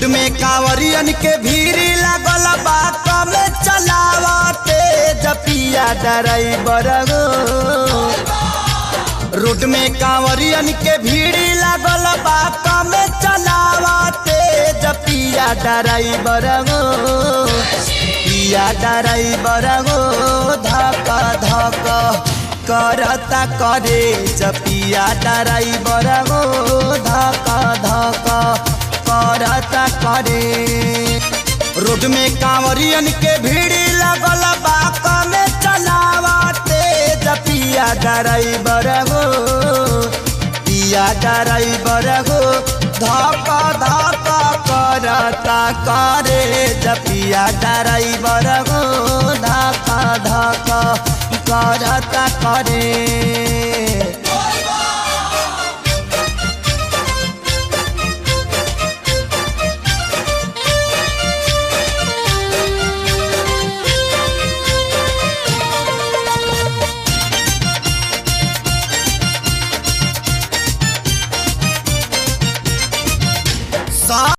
Road में कांवरियन के भीड़ लागल बा कम चलावते जपिया ड्राइवर हो। रोड में कांवरियन के भीड़ लागल बा कम चलावते जपिया ड्राइवर हो। पिया ड्राइवर हो धक धक करता करे जपिया ड्राइवर हो धक धक करता करे। रोड में कांवरियन के भीड़ लगल बा कम चलावते जपिया ड्राइवर हो। पिया ड्राइवर हो धक धक करता करे जपिया ड्राइवर हो धक धक करता करे।